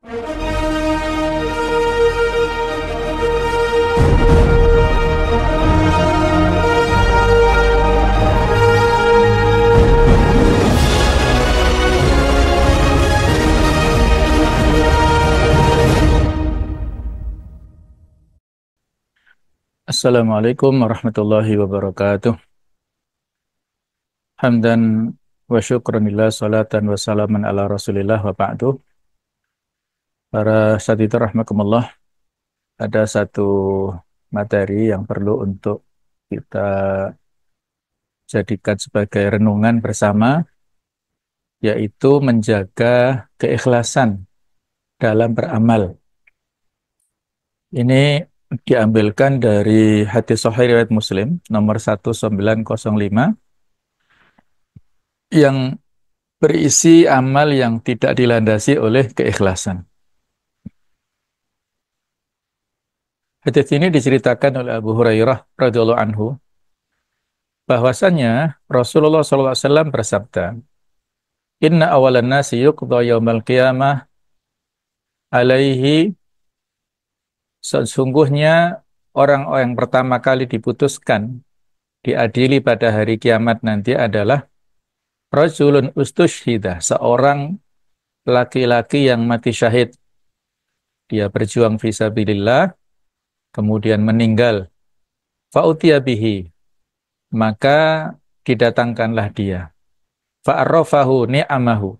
Assalamualaikum warahmatullahi wabarakatuh. Hamdan wa syukranillah salatan wa salaman ala rasulillah wa ba'du. Para satitu rahmakumullah, ada satu materi yang perlu untuk kita jadikan sebagai renungan bersama, yaitu menjaga keikhlasan dalam beramal. Ini diambilkan dari hadis sahih riwayat Muslim nomor 1905 yang berisi amal yang tidak dilandasi oleh keikhlasan. Hadits ini diceritakan oleh Abu Hurairah radhiyallahu anhu bahwasanya Rasulullah SAW bersabda, "Inna awalan nasi yuqda yaumal qiyamah alaihi." Sesungguhnya orang yang pertama kali diputuskan diadili pada hari kiamat nanti adalah rajulun ustushhida, seorang laki-laki yang mati syahid. Dia berjuang fisabilillah, kemudian meninggal. Fa'utiya bihi, maka didatangkanlah dia. Fa'arrafahu ni'amahu,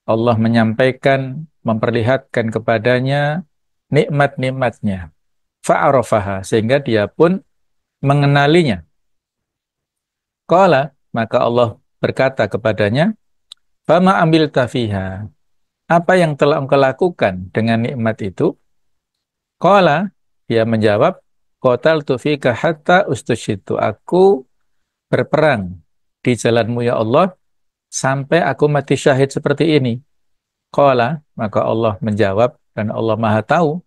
Allah menyampaikan, memperlihatkan kepadanya nikmat-nikmatnya. Fa'arrafaha, sehingga dia pun mengenalinya. Qala, maka Allah berkata kepadanya, Fama ambil tafiha, apa yang telah engkau lakukan dengan nikmat itu? Qala, dia menjawab, Qataltu fika hatta ustushitu, aku berperang di jalanmu ya Allah sampai aku mati syahid seperti ini. Qala, maka Allah menjawab, dan Allah Maha tahu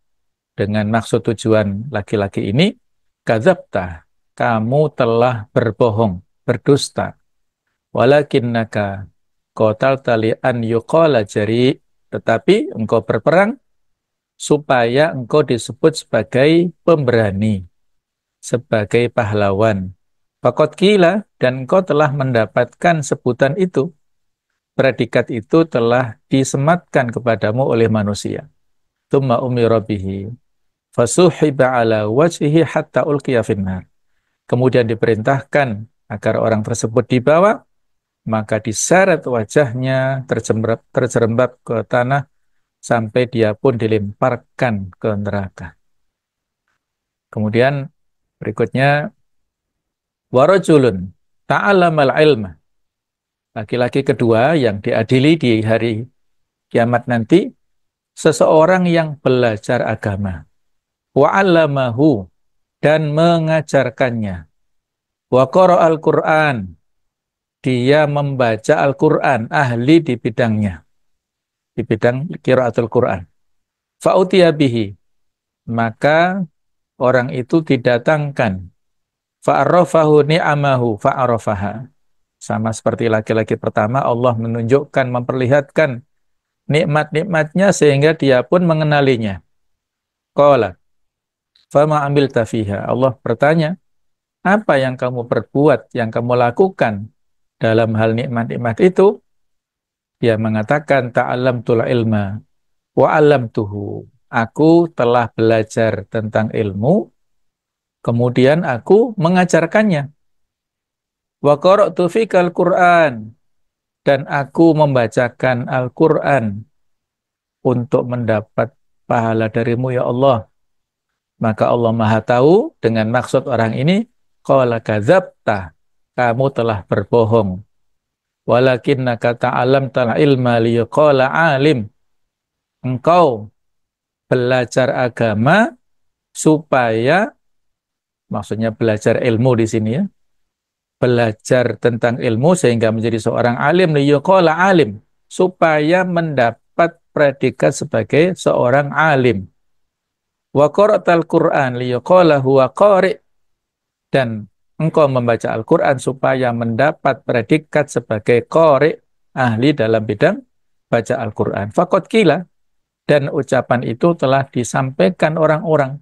dengan maksud tujuan laki-laki ini, kadzabta, kamu telah berbohong, berdusta. Walakinnaka qatalta li an yuqala jari, tetapi engkau berperang supaya engkau disebut sebagai pemberani, sebagai pahlawan. Faqad qila, dan engkau telah mendapatkan sebutan itu. Predikat itu telah disematkan kepadamu oleh manusia. Tsumma umira bihi fasuhiba ala wajhihi hatta ulqiya finnar. Kemudian diperintahkan agar orang tersebut dibawa, maka diseret wajahnya terjerembab ke tanah sampai dia pun dilemparkan ke neraka. Kemudian berikutnya warajulun ta'allamal ilma, laki-laki kedua yang diadili di hari kiamat nanti, seseorang yang belajar agama, wa'allamahu, dan mengajarkannya, wa qara'al Qur'an, dia membaca Al-Qur'an, ahli di bidangnya, di bidang qiraatul Qur'an. Fa'utiya bihi, maka orang itu didatangkan, fa'arrafahu ni'amahu fa'arrafaha. Sama seperti laki-laki pertama, Allah menunjukkan, memperlihatkan nikmat-nikmatnya sehingga dia pun mengenalinya. Qala, fama ambil tafiha. Allah bertanya, apa yang kamu perbuat, yang kamu lakukan dalam hal nikmat-nikmat itu? Dia mengatakan, ta'allamtul ilma wa 'allamtuhu. Aku telah belajar tentang ilmu, kemudian aku mengajarkannya. Wa qara'tu fikal Qur'an, dan aku membacakan Al-Qur'an untuk mendapat pahala darimu ya Allah. Maka Allah Maha tahu dengan maksud orang ini, qala kadzabta, kamu telah berbohong. Walakinnaka ta'allamtal ilma liyaqala alim. Engkau belajar agama supaya, maksudnya belajar ilmu di sini ya, belajar tentang ilmu sehingga menjadi seorang alim, liyaqala alim, supaya mendapat predikat sebagai seorang alim. Wa qara'tal Qur'an liyaqala huwa qari', dan engkau membaca Al-Qur'an supaya mendapat predikat sebagai qari', ahli dalam bidang baca Al-Qur'an. Faqad qila, Dan ucapan itu telah disampaikan orang-orang.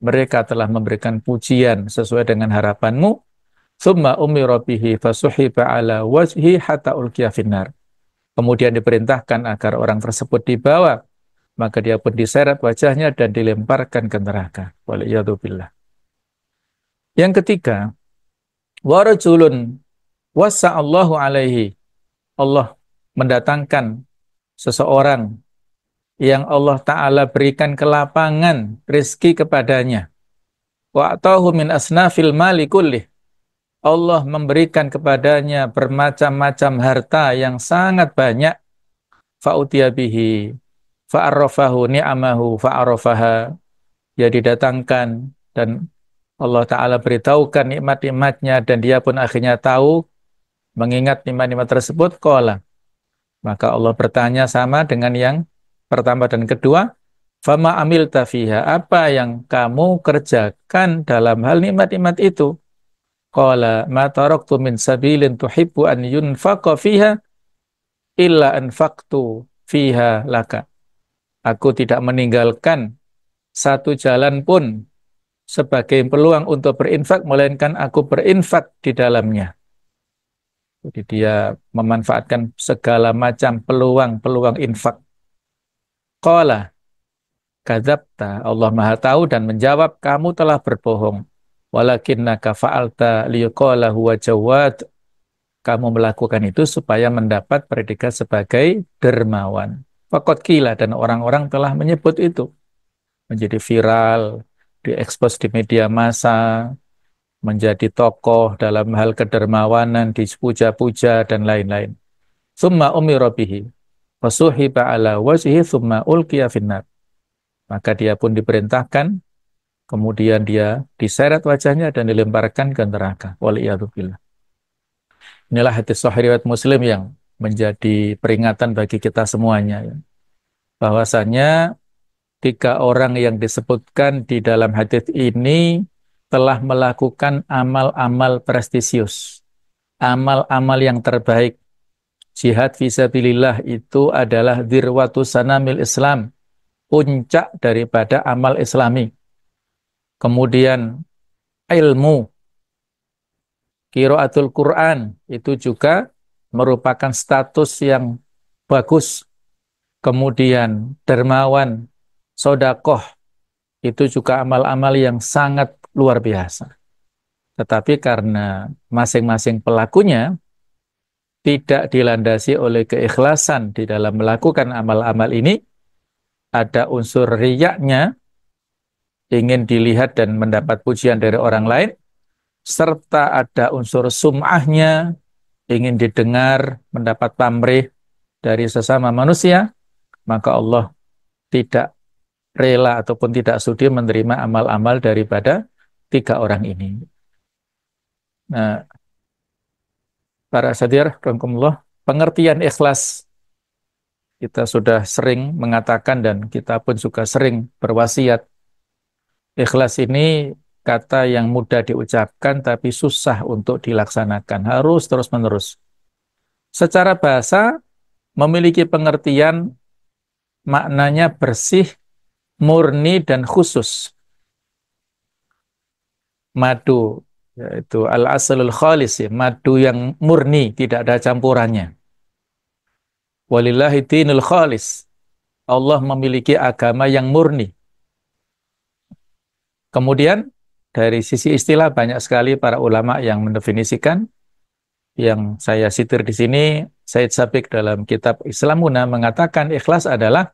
Mereka telah memberikan pujian sesuai dengan harapanmu. Tsumma umira bihi fasuhiba ala wajhi hatta ulqiya finnar. Kemudian diperintahkan agar orang tersebut dibawa, maka dia pun diseret wajahnya dan dilemparkan ke neraka. Waliyadzubillah. Yang ketiga, warajulun wasa'allahu alaihi. Allah mendatangkan seseorang yang Allah Ta'ala berikan kelapangan rizki kepadanya. Wa'atahu min asnafil mali kullih. Allah memberikan kepadanya bermacam-macam harta yang sangat banyak. Fa'utiya bihi fa'arrafahu ni'amahu fa'arrafaha. Dia didatangkan dan Allah Ta'ala beritahukan nikmat-nikmatnya dan dia pun akhirnya tahu mengingat nikmat-nikmat tersebut. Qala, maka Allah bertanya sama dengan yang pertama dan kedua, fama amilta fiha, apa yang kamu kerjakan dalam hal nikmat-nikmat itu? Qala ma taraktu min sabilin tuhibbu an yunfaqa fiha illa anfaqtu fiha laka. Aku tidak meninggalkan satu jalan pun sebagai peluang untuk berinfak, melainkan aku berinfak di dalamnya. Jadi dia memanfaatkan segala macam peluang-peluang infak. Qala kadzabta, Allah Maha tahu dan menjawab, kamu telah berbohong. Walakinnaka fa'alta liyuqala huwa jawad. Kamu melakukan itu supaya mendapat predikat sebagai dermawan. Faqad qila, dan orang-orang telah menyebut itu. Menjadi viral, diekspos di media massa, menjadi tokoh dalam hal kedermawanan, dipuja-puja dan lain-lain. Summa umira bihi fasuhiba ala wajhi summa ulqiya finnar. Maka dia pun diperintahkan, kemudian dia diseret wajahnya dan dilemparkan ke neraka. Waliyadzubillah. Inilah hadis sahih riwayat Muslim yang menjadi peringatan bagi kita semuanya, ya. Bahwasanya tiga orang yang disebutkan di dalam hadis ini telah melakukan amal-amal prestisius, amal-amal yang terbaik. Jihad fisabilillah itu adalah dirwatu sanamil Islam, puncak daripada amal Islami. Kemudian ilmu, qiraatul Quran itu juga merupakan status yang bagus. Kemudian dermawan, sodakoh, itu juga amal-amal yang sangat luar biasa. Tetapi karena masing-masing pelakunya tidak dilandasi oleh keikhlasan di dalam melakukan amal-amal ini, ada unsur riyaknya, ingin dilihat dan mendapat pujian dari orang lain, serta ada unsur sum'ahnya, ingin didengar, mendapat pamrih dari sesama manusia, maka Allah tidak rela ataupun tidak sudi menerima amal-amal daripada tiga orang ini. Nah, para sadir, rahimahumullah, pengertian ikhlas kita sudah sering mengatakan dan kita pun juga sering berwasiat. Ikhlas ini kata yang mudah diucapkan tapi susah untuk dilaksanakan, harus terus-menerus. Secara bahasa memiliki pengertian maknanya bersih, murni dan khusus. Madu, yaitu al-asalul khalis, ya, madu yang murni, tidak ada campurannya. Walillahi dinul khalis. Allah memiliki agama yang murni. Kemudian dari sisi istilah banyak sekali para ulama yang mendefinisikan. Yang saya sitir di sini, Said Sabiq dalam kitab Islamuna mengatakan ikhlas adalah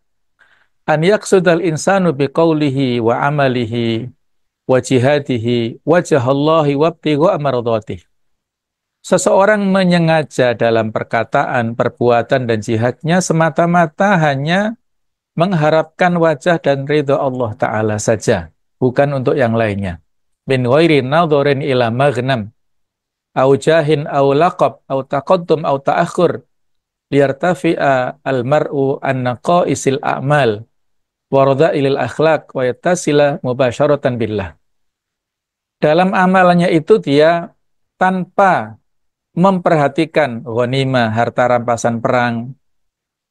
an yaqsudal insanu biqaulihi wa amalihi wa jihadihi wajhallahi wabtigha mardhatih. Seseorang menyengaja dalam perkataan, perbuatan dan jihadnya semata-mata hanya mengharapkan wajah dan ridha Allah Ta'ala saja, bukan untuk yang lainnya. Min ghairi nadharin ila maghnam au jahin au laqab au taqaddum au ta'akhur liyartafi'a al-mar'u an naqaisil a'mal wa radha'ilil akhlaq wa yattasila mubasyaratan billah. Dalam amalannya itu dia tanpa memperhatikan ghanimah, harta rampasan perang,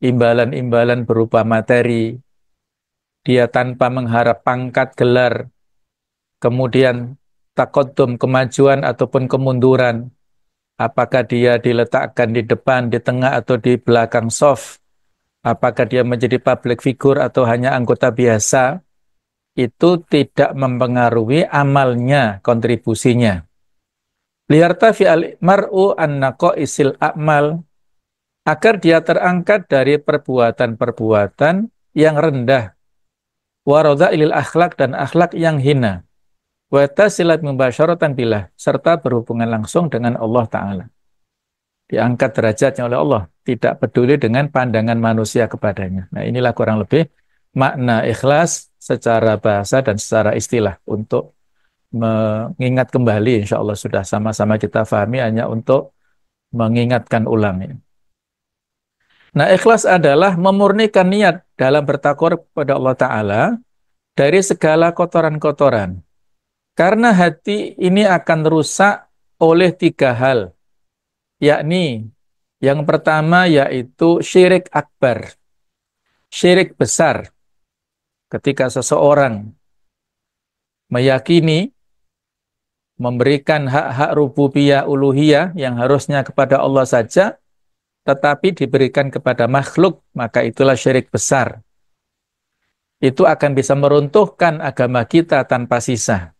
imbalan-imbalan berupa materi, dia tanpa mengharap pangkat, gelar, kemudian takotum, kemajuan ataupun kemunduran, apakah dia diletakkan di depan, di tengah, atau di belakang shaf, apakah dia menjadi public figure atau hanya anggota biasa, itu tidak mempengaruhi amalnya, kontribusinya. Liyartafi al-mar'u an-naqaisil a'mal, agar dia terangkat dari perbuatan-perbuatan yang rendah, waradha'ilil akhlak, dan akhlak yang hina, wa tasilat mubasyaratan billah, serta berhubungan langsung dengan Allah Ta'ala. Diangkat derajatnya oleh Allah, tidak peduli dengan pandangan manusia kepadanya. Nah, inilah kurang lebih makna ikhlas secara bahasa dan secara istilah. Untuk mengingat kembali, insya Allah sudah sama-sama kita pahami, hanya untuk mengingatkan ulang. Nah, ikhlas adalah memurnikan niat dalam bertakwa kepada Allah Ta'ala dari segala kotoran-kotoran. Karena hati ini akan rusak oleh tiga hal, yakni yang pertama yaitu syirik akbar, syirik besar. Ketika seseorang meyakini memberikan hak-hak rububiyah uluhiyah yang harusnya kepada Allah saja, tetapi diberikan kepada makhluk, maka itulah syirik besar. Itu akan bisa meruntuhkan agama kita tanpa sisa.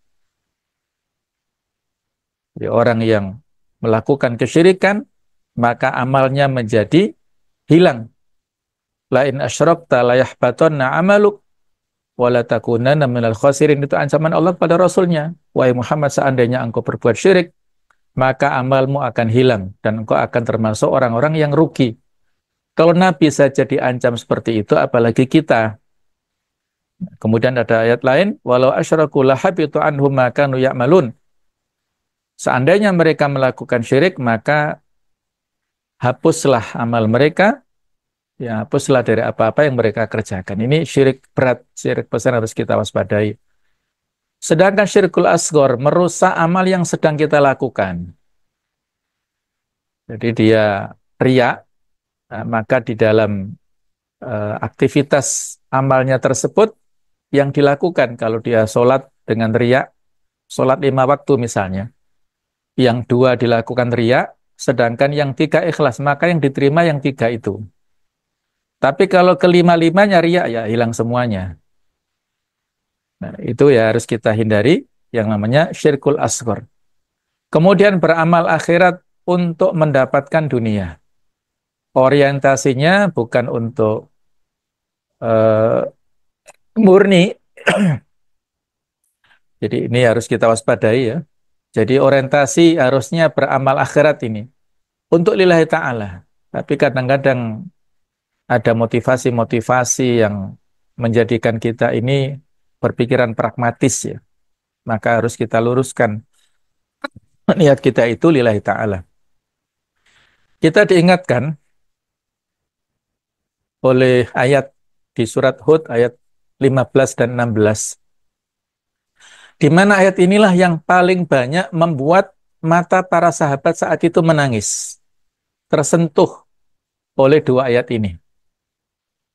Jadi orang yang melakukan kesyirikan, maka amalnya menjadi hilang. La in asyrakta la yahbatanna amaluk wa la takunanna minal khasirin. Itu ancaman Allah kepada Rasulnya. Wahai Muhammad, seandainya engkau berbuat syirik, maka amalmu akan hilang dan engkau akan termasuk orang-orang yang rugi. Kalau Nabi saja diancam seperti itu, apalagi kita. Kemudian ada ayat lain, walau asyraku lahabitu anhum ma kanu ya'malun. Seandainya mereka melakukan syirik, maka hapuslah amal mereka, ya hapuslah dari apa-apa yang mereka kerjakan. Ini syirik berat, syirik besar harus kita waspadai. Sedangkan syirkul asghar merusak amal yang sedang kita lakukan. Jadi dia riya, maka di dalam aktivitas amalnya tersebut yang dilakukan, kalau dia sholat dengan riya, sholat 5 waktu misalnya, yang 2 dilakukan riya, sedangkan yang 3 ikhlas, maka yang diterima yang 3 itu. Tapi kalau kelima-limanya riya, ya hilang semuanya. Nah, itu ya harus kita hindari, yang namanya syirkul asghar. Kemudian beramal akhirat untuk mendapatkan dunia. Orientasinya bukan untuk uh, murni. Jadi ini harus kita waspadai ya. Jadi orientasi harusnya beramal akhirat ini untuk lillahi ta'ala. Tapi kadang-kadang ada motivasi-motivasi yang menjadikan kita ini berpikiran pragmatis ya. Maka harus kita luruskan niat kita itu lillahi ta'ala. Kita diingatkan oleh ayat di surat Hud ayat 15 dan 16. Di mana ayat inilah yang paling banyak membuat mata para sahabat saat itu menangis. Tersentuh oleh dua ayat ini.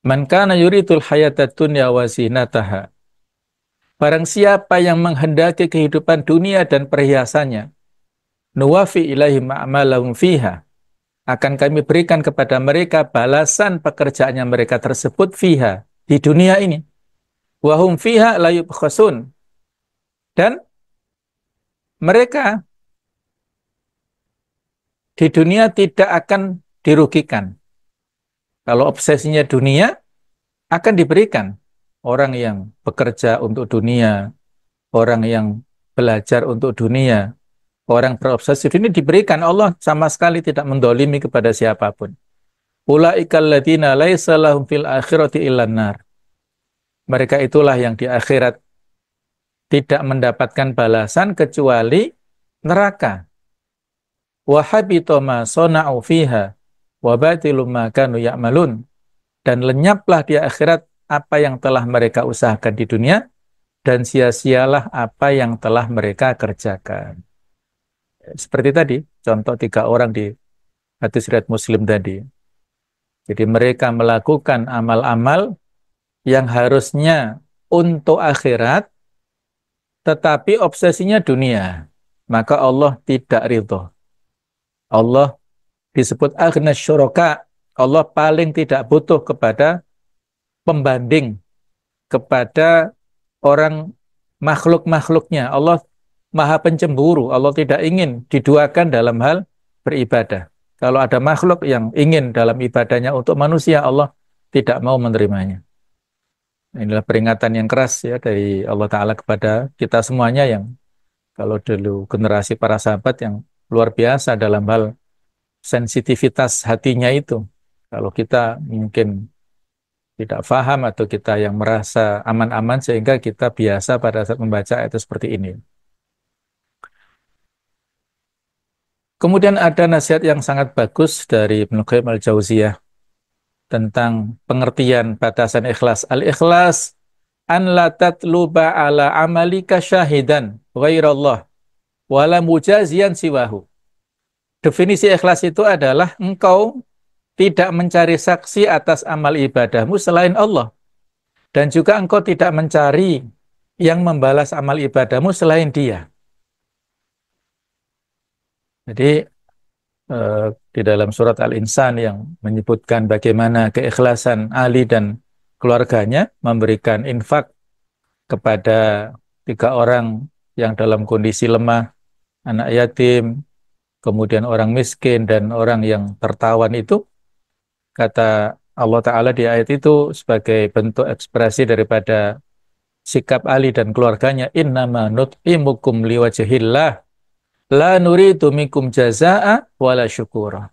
Man kana yuridul hayatad dunya wa zinataha. Barang siapa yang menghendaki kehidupan dunia dan perhiasannya, nuwafi ilaihim a'malahum fiha. Akan kami berikan kepada mereka balasan pekerjaannya mereka tersebut fiha, di dunia ini. Wa hum fiha la yubkhasun. Dan mereka di dunia tidak akan dirugikan. Kalau obsesinya dunia, akan diberikan. Orang yang bekerja untuk dunia, orang yang belajar untuk dunia, orang berobsesi ini diberikan. Allah sama sekali tidak mendolimi kepada siapapun. Ulaikal ladzina laisa lahum fil akhirati illan nar. Mereka itulah yang di akhirat tidak mendapatkan balasan kecuali neraka. Wa habita ma sana'u fiha wa batilum ma kanu ya'malun. Dan lenyaplah di akhirat apa yang telah mereka usahakan di dunia, dan sia-sialah apa yang telah mereka kerjakan. Seperti tadi, contoh 3 orang di hadis riwayat Muslim tadi. Jadi mereka melakukan amal-amal yang harusnya untuk akhirat, tetapi obsesinya dunia, maka Allah tidak ridho. Allah disebut aghna syuraka. Allah paling tidak butuh kepada pembanding, kepada orang makhluk-makhluknya. Allah maha pencemburu. Allah tidak ingin diduakan dalam hal beribadah. Kalau ada makhluk yang ingin dalam ibadahnya untuk manusia, Allah tidak mau menerimanya. Inilah peringatan yang keras ya dari Allah Ta'ala kepada kita semuanya yang kalau dulu generasi para sahabat yang luar biasa dalam hal sensitivitas hatinya itu. Kalau kita mungkin tidak paham atau kita yang merasa aman-aman sehingga kita biasa pada saat membaca ayat seperti ini. Kemudian ada nasihat yang sangat bagus dari Ibnu Qayyim al-Jauziyah tentang pengertian batasan ikhlas. Al-ikhlas an la tatluba ala amalika syahidan ghairallah wala mujazian siwahu. Definisi ikhlas itu adalah engkau tidak mencari saksi atas amal ibadahmu selain Allah. Dan juga engkau tidak mencari yang membalas amal ibadahmu selain Dia. Jadi di dalam surat Al-Insan yang menyebutkan bagaimana keikhlasan Ali dan keluarganya memberikan infak kepada 3 orang yang dalam kondisi lemah, anak yatim, kemudian orang miskin dan orang yang tertawan itu, kata Allah Ta'ala di ayat itu sebagai bentuk ekspresi daripada sikap Ali dan keluarganya, innama nut'imukum liwajhillah la nuridu minkum jazaa'a wala syukura.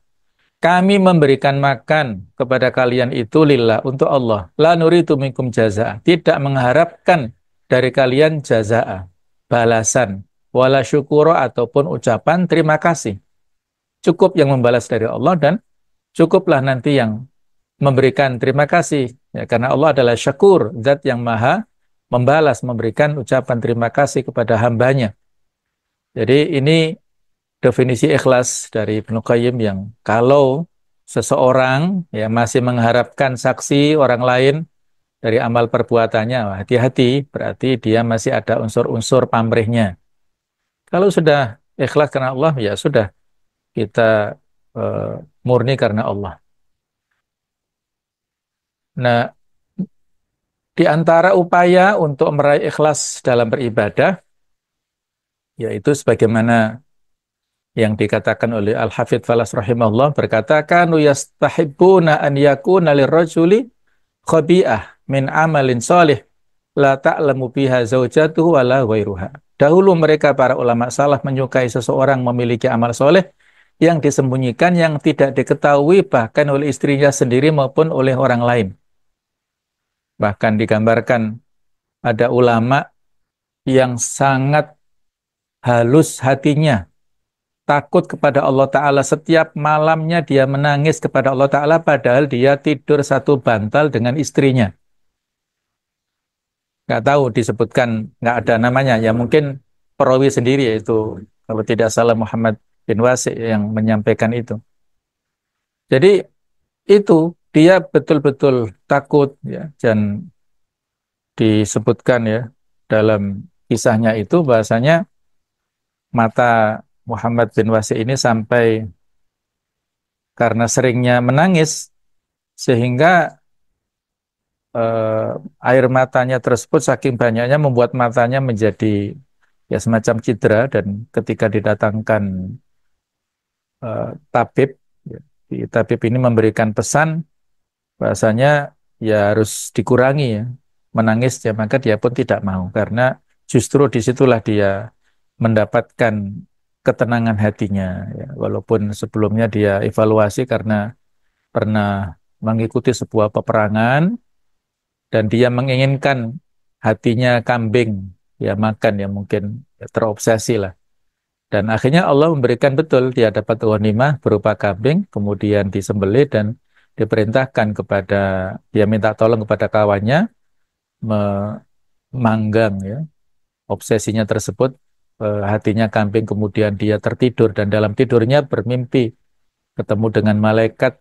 Kami memberikan makan kepada kalian itu lillah, untuk Allah. La nuridu minkum jazaa'a, tidak mengharapkan dari kalian jazaa'a, balasan, wala syukura ataupun ucapan terima kasih. Cukup yang membalas dari Allah dan cukuplah nanti yang memberikan terima kasih. Ya, karena Allah adalah syakur, zat yang maha membalas, memberikan ucapan terima kasih kepada hambanya. Jadi ini definisi ikhlas dari Ibnu Qayyim yang kalau seseorang ya masih mengharapkan saksi orang lain dari amal perbuatannya, hati-hati, berarti dia masih ada unsur-unsur pamrihnya. Kalau sudah ikhlas karena Allah, ya sudah, kita eh, murni karena Allah. Nah, di antara upaya untuk meraih ikhlas dalam beribadah, yaitu sebagaimana yang dikatakan oleh Al-Hafidz Falas rahimahullah, berkata, kanu yastahibbuna an yakuna lirrajuli khabi'ah min amalin salih la ta'lamu biha zaujatuhu wala ghairuha. Dahulu mereka para ulama salaf menyukai seseorang memiliki amal soleh yang disembunyikan, yang tidak diketahui bahkan oleh istrinya sendiri maupun oleh orang lain. Bahkan digambarkan ada ulama yang sangat halus hatinya, takut kepada Allah Ta'ala, setiap malamnya dia menangis kepada Allah Ta'ala padahal dia tidur satu bantal dengan istrinya. Nggak tahu disebutkan, nggak ada namanya, ya mungkin perawi sendiri, yaitu kalau tidak salah Muhammad bin Wasi yang menyampaikan itu. Jadi itu dia betul-betul takut ya, dan disebutkan ya dalam kisahnya itu bahasanya mata Muhammad bin Wasi ini sampai karena seringnya menangis sehingga air matanya tersebut saking banyaknya membuat matanya menjadi ya semacam cedera, dan ketika didatangkan tabib, ya, tabib ini memberikan pesan bahasanya ya harus dikurangi ya menangisnya, maka dia pun tidak mau karena justru disitulah dia mendapatkan ketenangan hatinya ya. Walaupun sebelumnya dia evaluasi karena pernah mengikuti sebuah peperangan dan dia menginginkan hatinya kambing ya makan, ya mungkin ya, terobsesi lah, dan akhirnya Allah memberikan betul, dia dapat ghanimah berupa kambing, kemudian disembelih dan diperintahkan kepada, dia minta tolong kepada kawannya memanggang ya obsesinya tersebut, hatinya kambing, kemudian dia tertidur dan dalam tidurnya bermimpi ketemu dengan malaikat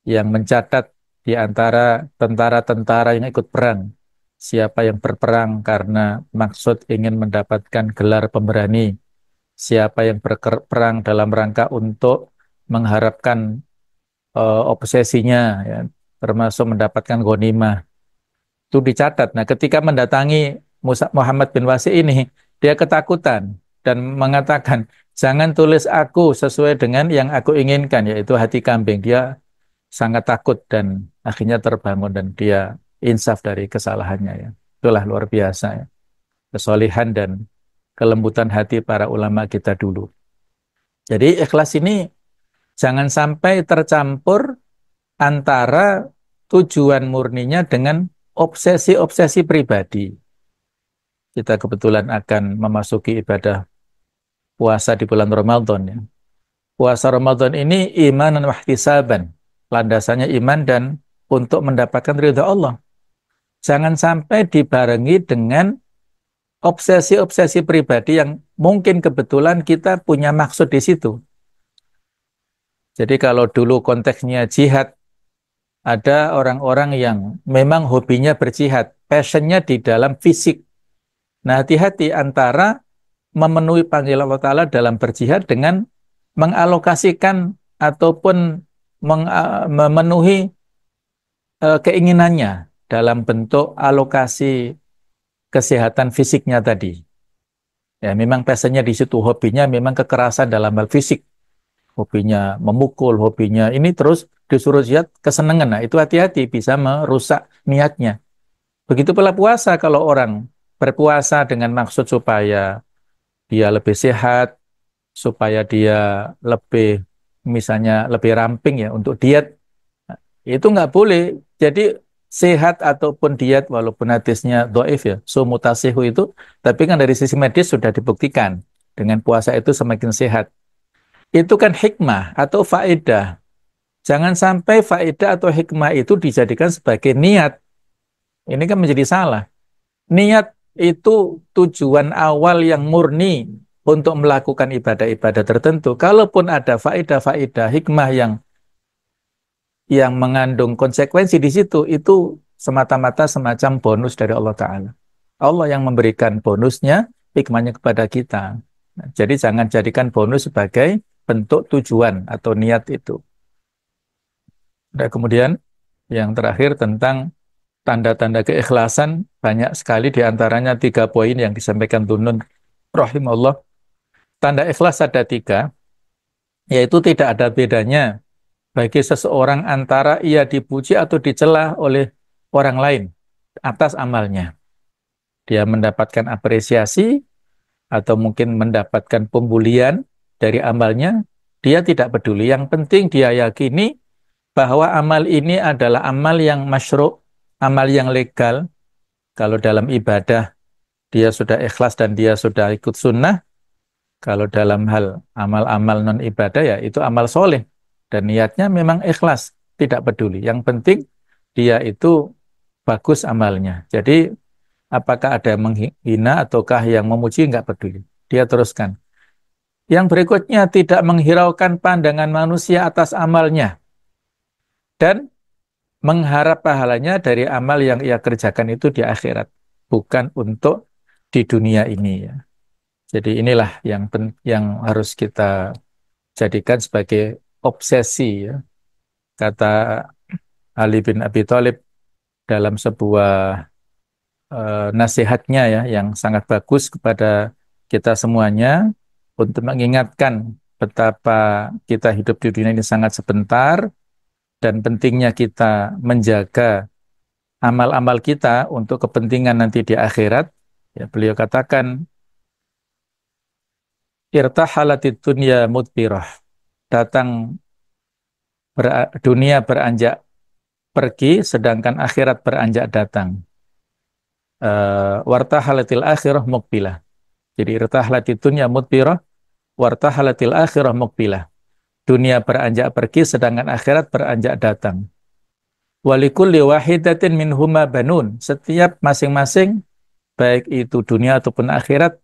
yang mencatat di antara tentara-tentara yang ikut perang. Siapa yang berperang karena maksud ingin mendapatkan gelar pemberani, siapa yang berperang dalam rangka untuk mengharapkan obsesinya, ya, termasuk mendapatkan ghanimah, itu dicatat. Nah, ketika mendatangi Muhammad bin Wasi ini, dia ketakutan dan mengatakan, jangan tulis aku sesuai dengan yang aku inginkan, yaitu hati kambing. Dia sangat takut dan akhirnya terbangun dan dia insaf dari kesalahannya, ya. Itulah luar biasa, ya, kesolihan dan kelembutan hati para ulama kita dulu. Jadi ikhlas ini jangan sampai tercampur antara tujuan murninya dengan obsesi-obsesi pribadi. Kita kebetulan akan memasuki ibadah puasa di bulan Ramadan, ya. Puasa Ramadan ini iman dan wahtisaban. Landasannya iman dan untuk mendapatkan ridha Allah. Jangan sampai dibarengi dengan obsesi-obsesi pribadi yang mungkin kebetulan kita punya maksud di situ. Jadi kalau dulu konteksnya jihad, ada orang-orang yang memang hobinya berjihad, passionnya di dalam fisik. Nah, hati-hati antara memenuhi panggilan Allah Ta'ala dalam berjihad dengan mengalokasikan ataupun memenuhi keinginannya dalam bentuk alokasi kesehatan fisiknya tadi. Ya, memang passionnya di situ, hobinya memang kekerasan dalam hal fisik, hobinya memukul, hobinya ini terus disuruh jihad kesenangan. Nah, itu hati-hati bisa merusak niatnya. Begitu pula puasa, kalau orang berpuasa dengan maksud supaya dia lebih sehat, supaya dia lebih misalnya lebih ramping ya untuk diet, itu nggak boleh. Jadi sehat ataupun diet walaupun hadisnya dhaif ya, sumutasihu itu, tapi kan dari sisi medis sudah dibuktikan dengan puasa itu semakin sehat. Itu kan hikmah atau faedah. Jangan sampai faedah atau hikmah itu dijadikan sebagai niat. Ini kan menjadi salah. Niat itu tujuan awal yang murni untuk melakukan ibadah-ibadah tertentu. Kalaupun ada faedah-faedah hikmah yang mengandung konsekuensi di situ, itu semata-mata semacam bonus dari Allah Ta'ala. Allah yang memberikan bonusnya, hikmahnya kepada kita. Nah, jadi jangan jadikan bonus sebagai bentuk tujuan atau niat itu. Dan kemudian yang terakhir tentang tanda-tanda keikhlasan, banyak sekali di antaranya 3 poin yang disampaikan Tunun rahimahullah. Tanda ikhlas ada 3, yaitu tidak ada bedanya bagi seseorang antara ia dipuji atau dicela oleh orang lain atas amalnya. Dia mendapatkan apresiasi atau mungkin mendapatkan pembulian dari amalnya, dia tidak peduli. Yang penting dia yakini bahwa amal ini adalah amal yang masyru', amal yang legal. Kalau dalam ibadah dia sudah ikhlas dan dia sudah ikut sunnah. Kalau dalam hal amal-amal non ibadah ya itu amal soleh dan niatnya memang ikhlas, tidak peduli. Yang penting dia itu bagus amalnya. Jadi apakah ada yang menghina ataukah yang memuji, nggak peduli. Dia teruskan. Yang berikutnya tidak menghiraukan pandangan manusia atas amalnya dan mengharap pahalanya dari amal yang ia kerjakan itu di akhirat, bukan untuk di dunia ini, ya. Jadi inilah yang harus kita jadikan sebagai obsesi, ya. Kata Ali bin Abi Thalib dalam sebuah nasihatnya, ya, yang sangat bagus kepada kita semuanya untuk mengingatkan betapa kita hidup di dunia ini sangat sebentar dan pentingnya kita menjaga amal-amal kita untuk kepentingan nanti di akhirat. Ya, beliau katakan, irtahalatid dunya mudbirah. Datang dunia beranjak pergi, sedangkan akhirat beranjak datang. Wartahalatil akhirah muqbilah. Jadi irtahalatid dunya mudbirah, wartahalatil akhirah muqbilah. Dunia beranjak pergi, sedangkan akhirat beranjak datang. Walikulli wahidatin minhuma banun. Setiap masing-masing, baik itu dunia ataupun akhirat,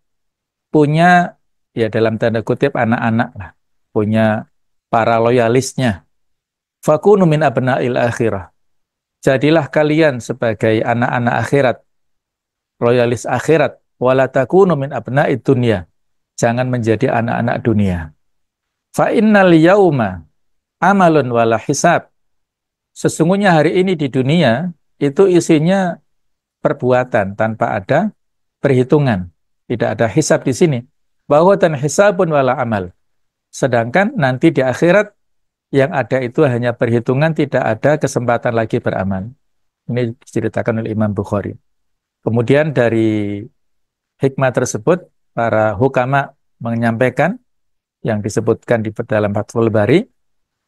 punya, ya dalam tanda kutip, anak-anak lah. Punya para loyalisnya. Fakunu min abna'il akhirah. Jadilah kalian sebagai anak-anak akhirat, loyalis akhirat, wala takunu min abna'id dunya. Jangan menjadi anak-anak dunia. Fa innal yauma amalun wala hisab. Sesungguhnya hari ini di dunia itu isinya perbuatan tanpa ada perhitungan. Tidak ada hisab di sini. Bahwa dan hisabun wala amal. Sedangkan nanti di akhirat yang ada itu hanya perhitungan, tidak ada kesempatan lagi beramal. Ini diceritakan oleh Imam Bukhari. Kemudian dari hikmah tersebut, para hukama menyampaikan yang disebutkan di dalam Fathul Bari,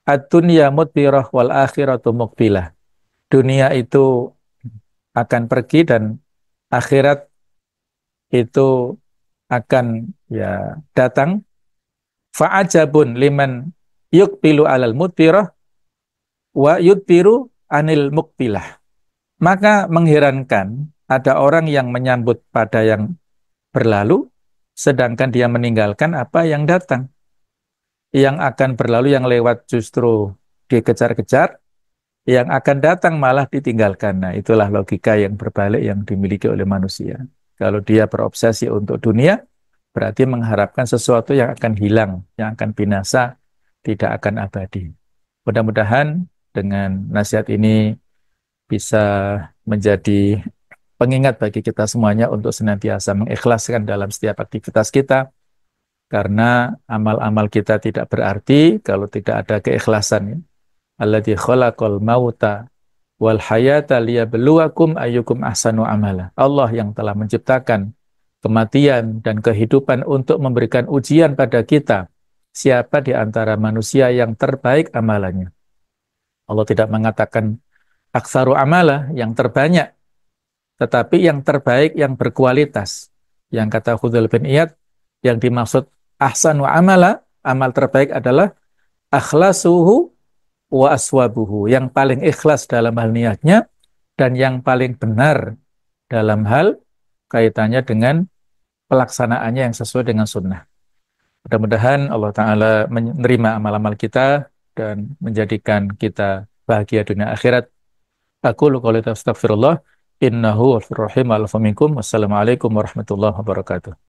ad-dunya mudbirah wal akhiratu muqbilah. Dunia itu akan pergi dan akhirat itu akan datang. Fa'ajabun liman yukbilu alal mudbirah wa yudbiru anil muqbilah. Maka mengherankan ada orang yang menyambut pada yang berlalu, sedangkan dia meninggalkan apa yang datang. Yang akan berlalu, yang lewat justru dikejar-kejar, yang akan datang malah ditinggalkan. Nah, itulah logika yang berbalik yang dimiliki oleh manusia. Kalau dia berobsesi untuk dunia, berarti mengharapkan sesuatu yang akan hilang, yang akan binasa, tidak akan abadi. Mudah-mudahan dengan nasihat ini bisa menjadi pengingat bagi kita semuanya untuk senantiasa mengikhlaskan dalam setiap aktivitas kita, karena amal-amal kita tidak berarti kalau tidak ada keikhlasan. Alladzi khalaqal mauta wal hayata liyabluwakum ayyukum ahsanu amala. Allah yang telah menciptakan kematian dan kehidupan untuk memberikan ujian pada kita, siapa di antara manusia yang terbaik amalannya. Allah tidak mengatakan aksaru amala, yang terbanyak, tetapi yang terbaik, yang berkualitas. Yang kata Khudail bin Iyad, yang dimaksud ahsanu amala, amal terbaik adalah akhlasuhu wa aswabuhu, yang paling ikhlas dalam hal niatnya dan yang paling benar dalam hal kaitannya dengan pelaksanaannya yang sesuai dengan sunnah. Mudah-mudahan Allah Ta'ala menerima amal-amal kita dan menjadikan kita bahagia dunia akhirat. Aku qouli astaghfirullah innahu ghafurur rahim. Wassalamualaikum warahmatullahi wabarakatuh.